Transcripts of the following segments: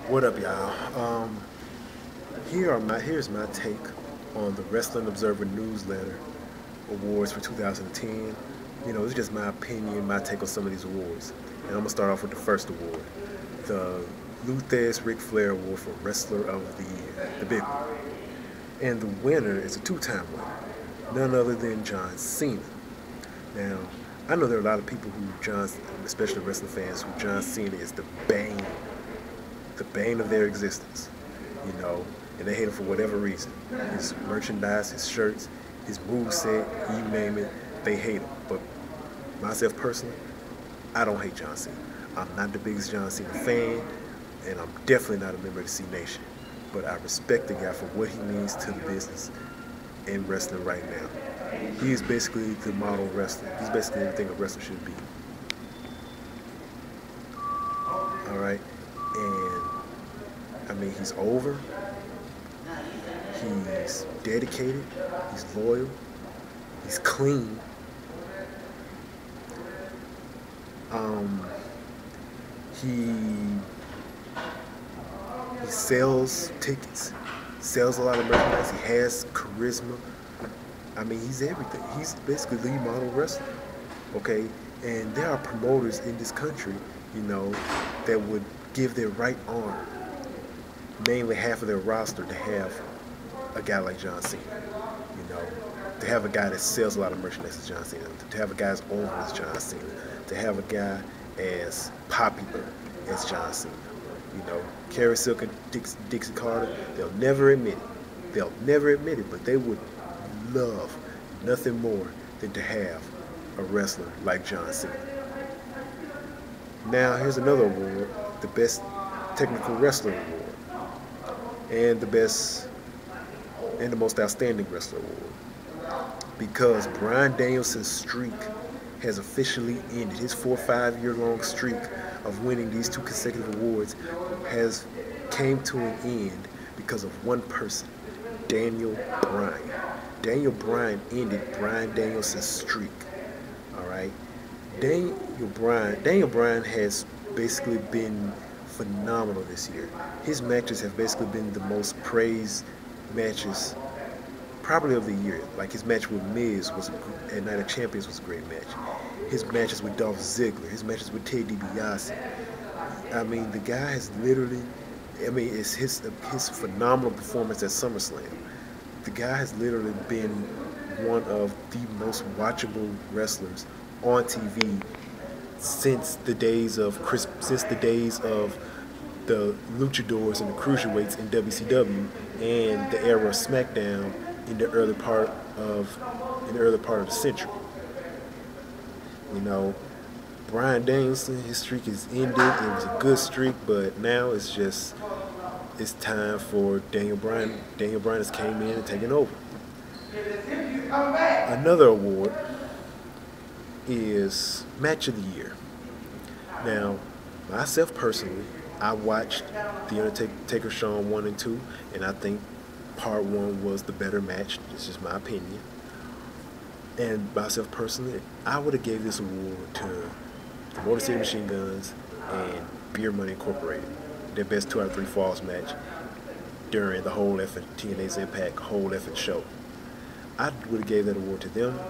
What up, y'all? Here's my take on the Wrestling Observer Newsletter Awards for 2010. It's just my opinion, my take on some of these awards. And I'm gonna start off with the first award, the Lou Thesz Ric Flair Award for Wrestler of the Year, the big one. And the winner is a two-time winner, none other than John Cena. Now, I know there are a lot of people especially wrestling fans, who John Cena is the bane of their existence, and they hate him for whatever reason. His merchandise, his shirts, his moveset, you name it, they hate him. But myself personally, I don't hate John Cena. I'm not the biggest John Cena fan, and I'm definitely not a member of the C Nation. But I respect the guy for what he means to the business and wrestling right now. He is basically the model wrestler. He's basically everything a wrestler should be. All right, and he's over. He's dedicated. He's loyal. He's clean. He sells tickets, sells a lot of merchandise. He has charisma. He's everything. He's basically the model wrestler. Okay, and there are promoters in this country, that would give their right arm, mainly half of their roster, to have a guy like John Cena. To have a guy that sells a lot of merchandise as John Cena, to have a guy as over as John Cena, to have a guy as popular as John Cena. Kerry Silk and Dixie Carter, they'll never admit it, but they would love nothing more than to have a wrestler like John Cena. Now, here's another award, the Best Technical Wrestler Award, and the Most Outstanding Wrestler Award, because Bryan Danielson's streak has officially ended. His 4 or 5 year long streak of winning these 2 consecutive awards came to an end because of one person, Daniel Bryan. Daniel Bryan ended Bryan Danielson's streak. All right, Daniel Bryan has basically been phenomenal this year. His matches have basically been the most praised matches, probably of the year. Like his match with Miz at Night of Champions was a great match. His matches with Dolph Ziggler, his matches with Ted DiBiase. The guy has literally, it's his phenomenal performance at SummerSlam. The guy has literally been one of the most watchable wrestlers on TV since the days of the Luchadors and the Cruiserweights in WCW, and the era of SmackDown in the early part of the century. Bryan Danielson, his streak is ended. It was a good streak, but now it's time for Daniel Bryan. Daniel Bryan has came in and taken over. Another award is Match of the Year. Now, myself personally, I watched The Undertaker Shawn 1 and 2, and I think Part 1 was the better match. It's just my opinion. And myself personally, I would have gave this award to the Motor City Machine Guns and Beer Money Incorporated, their best 2 out of 3 falls match during the whole effort, TNA's Impact whole effort show. I would have gave that award to them,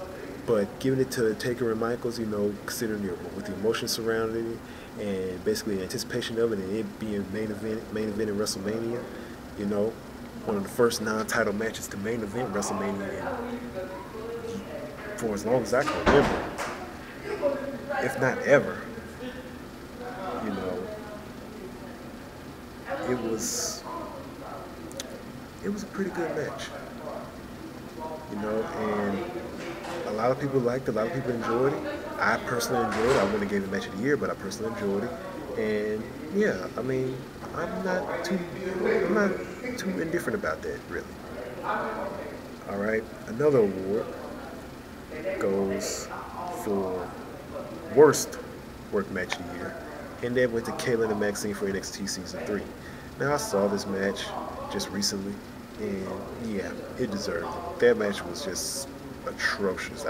but giving it to Taker and Michaels, considering with the emotion surrounding it and basically the anticipation of it, and it being main event in WrestleMania, one of the first non-title matches to main event WrestleMania for as long as I can remember, if not ever. It was a pretty good match, and a lot of people liked it, a lot of people enjoyed it. I personally enjoyed it. I wouldn't have gave it Match of the Year, but I personally enjoyed it. And yeah, I'm not too indifferent about that, really. All right, another award goes for Worst Work Match of the Year, and that went to Kayla and Maxine for NXT Season 3. Now, I saw this match just recently, and yeah, it deserved it. That match was just atrocious.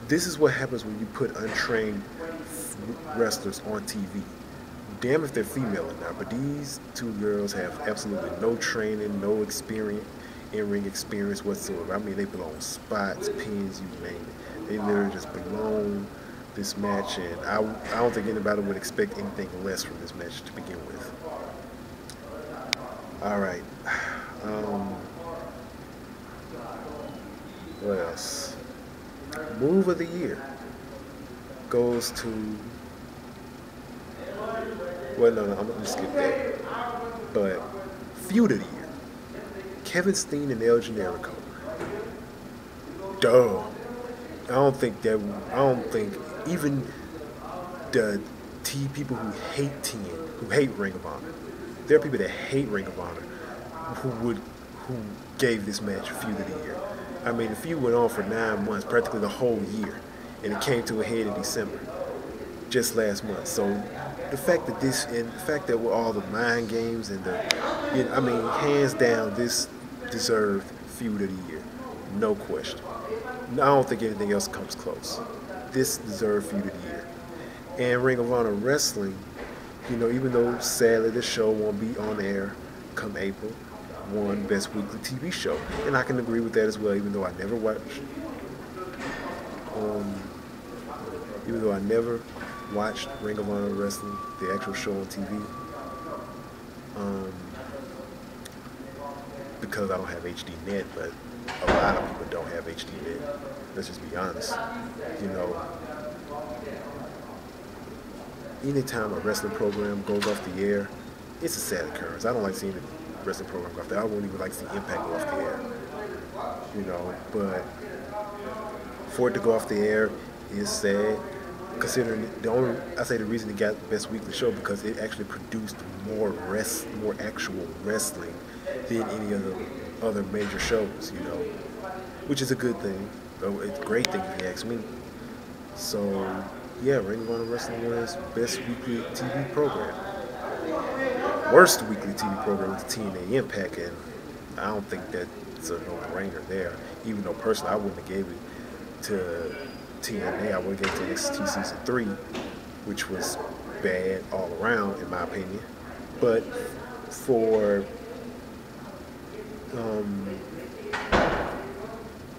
This is what happens when you put untrained wrestlers on TV. damn if they're female or not, but these two girls have absolutely no training, no experience, in-ring experience whatsoever. I mean, they belong spots, pins, you name it. They literally just belong this match, and I don't think anybody would expect anything less from this match to begin with. All right. What else? Move of the year goes to. Well, no, I'm gonna skip that. But feud of the year: Kevin Steen and El Generico. Duh. I don't think even the people who hate TN, who hate Ring of Honor. There are people that hate Ring of Honor who gave this match feud of the year. I mean, the feud went on for 9 months, practically the whole year, and it came to a head in December, just last month. So the fact that with all the mind games and hands down, this deserved feud of the year, no question. I don't think anything else comes close. This deserved feud of the year. And Ring of Honor Wrestling, even though sadly the show won't be on air come April, won Best Weekly TV Show. And I can agree with that as well, even though I never watched Ring of Honor Wrestling, the actual show on TV, because I don't have HD Net, but a lot of people don't have HD Net. Let's just be honest. Anytime a wrestling program goes off the air, it's a sad occurrence. I don't like seeing the wrestling program go off the air. I wouldn't even like to see Impact go off the air. But for it to go off the air is sad, considering the reason it got the Best Weekly Show because it actually produced more actual wrestling than any other major shows, which is a good thing. It's a great thing if you ask me. So yeah, Ring of Honor Wrestling wins Best Weekly TV Program. Worst weekly TV program was TNA Impact, and I don't think that's a no-brainer there. Even though personally I wouldn't have gave it to TNA, I would have gave it to NXT Season 3, which was bad all around in my opinion. But for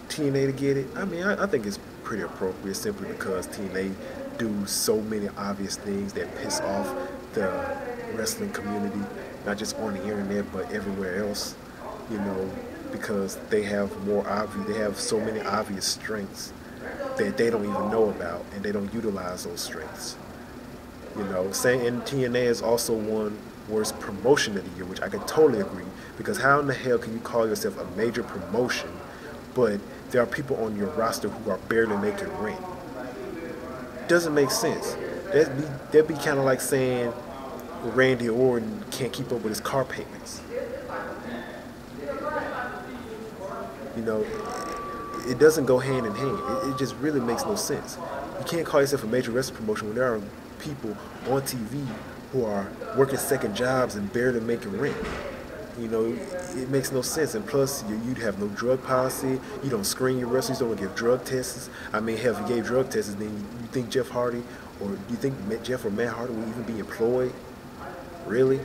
TNA to get it, I think it's pretty appropriate simply because TNA do so many obvious things that piss off the wrestling community, not just on the internet but everywhere else, because they have so many obvious strengths that they don't even know about, and they don't utilize those strengths. And TNA has also won Worst Promotion of the Year, which I can totally agree, because how in the hell can you call yourself a major promotion, but there are people on your roster who are barely making rent? Doesn't make sense. That'd be kind of like saying Randy Orton can't keep up with his car payments. It doesn't go hand in hand. It just really makes no sense. You can't call yourself a major wrestling promotion when there are people on TV who are working second jobs and barely making rent. It makes no sense. And plus, you'd have no drug policy. You don't screen your wrestlers. You don't give drug tests. Hell, if you gave drug tests, then you think Jeff Hardy, or do you think Jeff or Matt Hardy would even be employed? Really?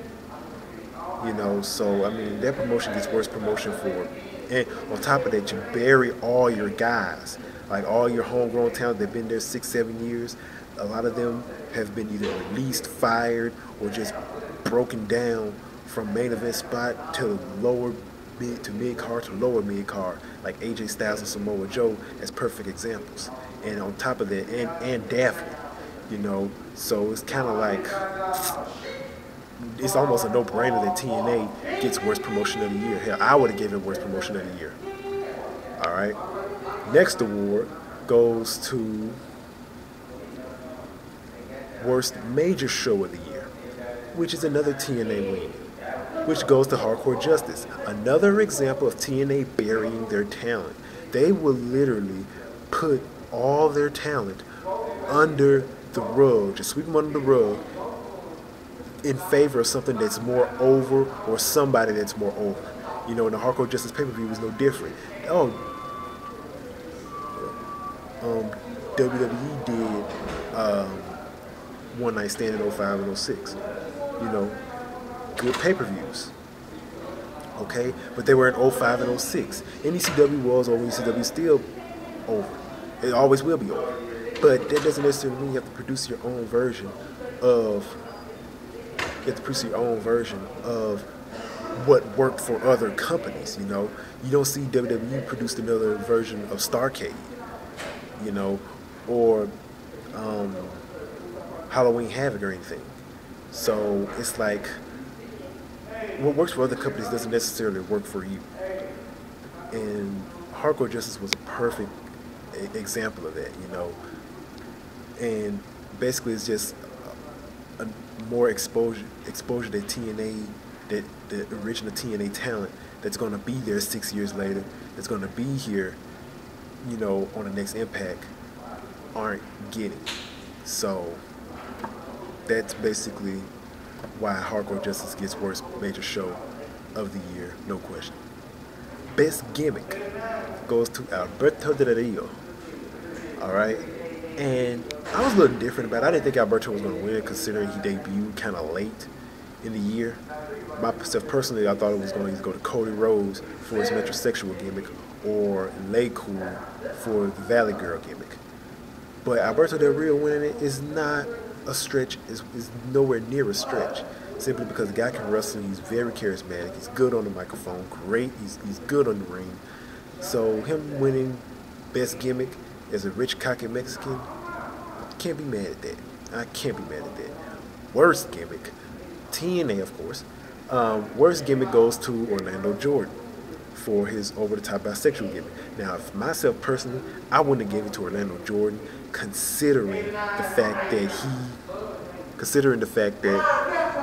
So, that promotion gets worse promotion for it. And on top of that, you bury all your guys, like all your homegrown talent that have been there 6-7 years. A lot of them have been either released, fired, or just broken down from main event spot to lower mid to mid card to lower mid card, like AJ Styles and Samoa Joe as perfect examples. And on top of that, and Daffney, so it's kind of like, it's almost a no-brainer that TNA gets Worst Promotion of the Year. Hell, I would have given it Worst Promotion of the Year. All right. Next award goes to Worst Major Show of the Year, which is another TNA win, which goes to Hardcore Justice. Another example of TNA burying their talent. They will literally put all their talent under the rug, just sweep them under the rug, in favor of something that's more over or somebody that's more over. And the Hardcore Justice pay-per-view was no different. WWE did One Night Stand in '05 and '06. You know, good pay-per-views. Okay, but they were in '05 and '06. NECW was over, ECW is still over. It always will be over. But that doesn't necessarily mean you have to produce your own version of what worked for other companies. You don't see WWE produced another version of Starrcade, or Halloween Havoc or anything. So it's like what works for other companies doesn't necessarily work for you. And Hardcore Justice was a perfect example of that. And basically it's just a more exposure to TNA, that the original TNA talent that's going to be there 6 years later, that's going to be here, on the next Impact, aren't getting. So that's basically why Hardcore Justice gets worst major show of the year, no question. Best gimmick goes to Alberto Del Rio. All right. And I was a little different about it. I didn't think Alberto was going to win, considering he debuted kind of late in the year. Myself personally, I thought it was going to go to Cody Rhodes for his metrosexual gimmick, or Lay Cool for the Valley Girl gimmick. But Alberto Del Rio winning it is not a stretch, is nowhere near a stretch, simply because the guy can wrestle. He's very charismatic. He's good on the microphone. Great. He's good on the ring. So him winning best gimmick as a rich, cocky Mexican, can't be mad at that. I can't be mad at that. Worst gimmick, TNA, of course. Worst gimmick goes to Orlando Jordan for his over-the-top bisexual gimmick. Now, if myself personally, I wouldn't have given it to Orlando Jordan, considering the fact that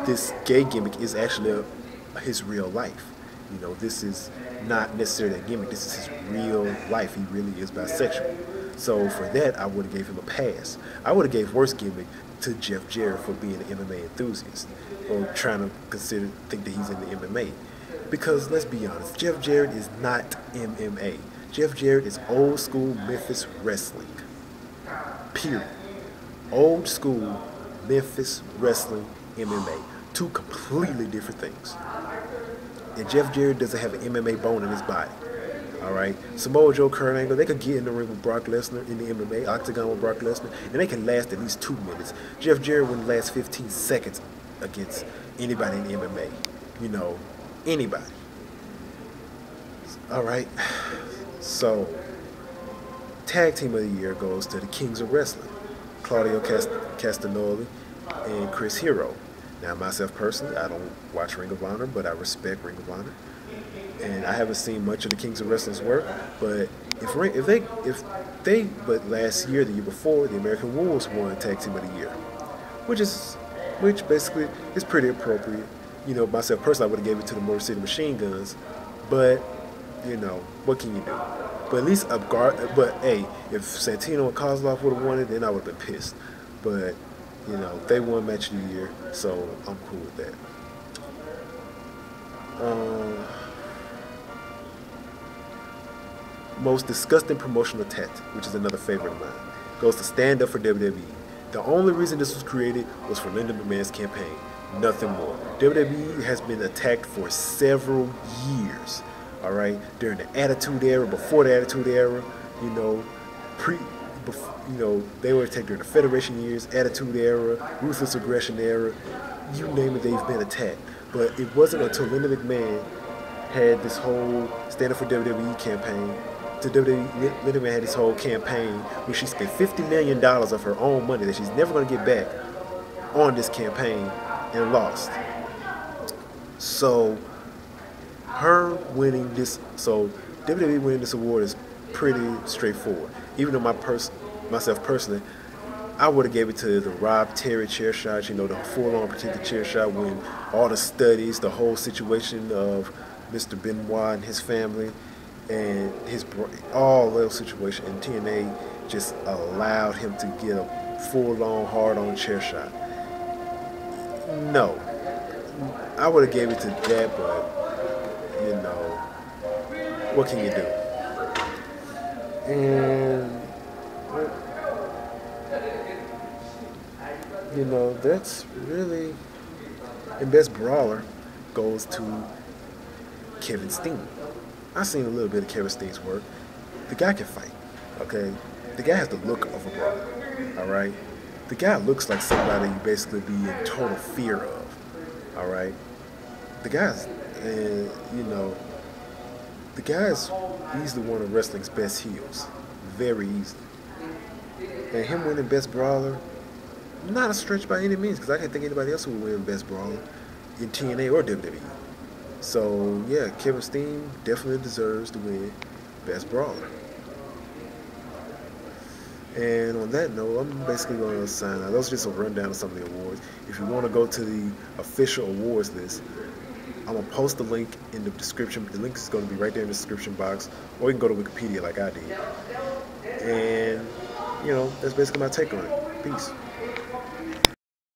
this gay gimmick is actually his real life. This is not necessarily a gimmick. This is his real life. He really is bisexual. So for that, I would have gave him a pass. I would have gave worst gimmick to Jeff Jarrett for being an MMA enthusiast, or trying to think that he's in the MMA. Because let's be honest, Jeff Jarrett is not MMA. Jeff Jarrett is old school Memphis wrestling. Period. Old school Memphis wrestling, MMA. Two completely different things. And Jeff Jarrett doesn't have an MMA bone in his body. All right, Samoa Joe, Kurt Angle, they could get in the ring with Brock Lesnar in the MMA, octagon with Brock Lesnar, and they can last at least 2 minutes. Jeff Jarrett wouldn't last 15 seconds against anybody in the MMA. Anybody. All right, so tag team of the year goes to the Kings of Wrestling, Claudio Castagnoli and Chris Hero. Now, myself personally, I don't watch Ring of Honor, but I respect Ring of Honor. And I haven't seen much of the Kings of Wrestling's work, but but last year, the year before, the American Wolves won Tag Team of the Year, which basically is pretty appropriate. Myself personally, I would have gave it to the Motor City Machine Guns, but what can you do? But at least hey, if Santino and Kozlov would have won it, then I would have been pissed. But they won Match of the Year, so I'm cool with that. Most disgusting promotional tactic, which is another favorite of mine, goes to Stand Up for WWE. The only reason this was created was for Linda McMahon's campaign, nothing more. WWE has been attacked for several years, all right? During the Attitude Era, before the Attitude Era, they were attacked during the Federation years, Attitude Era, Ruthless Aggression Era, you name it, they've been attacked. But it wasn't until Linda McMahon had this whole Stand Up for WWE campaign. Linda McMahon had this whole campaign where she spent $50 million of her own money that she's never going to get back on this campaign, and lost. So WWE winning this award is pretty straightforward. Even though myself personally, I would have gave it to the Rob Terry chair shot, the full-on protected chair shot, when all the studies, the whole situation of Mr. Benoit and his family, and all those situations, and TNA just allowed him to get a full-on, hard-on chair shot. No, I would have gave it to that, but what can you do? And That's really, and best brawler goes to Kevin Steen. I've seen a little bit of Kevin Steen's work. The guy can fight, okay? The guy has the look of a brawler, all right? The guy looks like somebody you basically be in total fear of, all right? The guy's, you know, the guy's easily one of wrestling's best heels, very easily. And him winning best brawler, not a stretch by any means, because I can't think anybody else who would win best brawler in TNA or WWE. So yeah, Kevin Steen definitely deserves to win best brawler. And on that note, I'm basically going to sign out. Those are just a rundown of some of the awards. If you want to go to the official awards list, I'm going to post the link in the description. The link is going to be right there in the description box, or you can go to Wikipedia like I did. And, that's basically my take on it. Peace.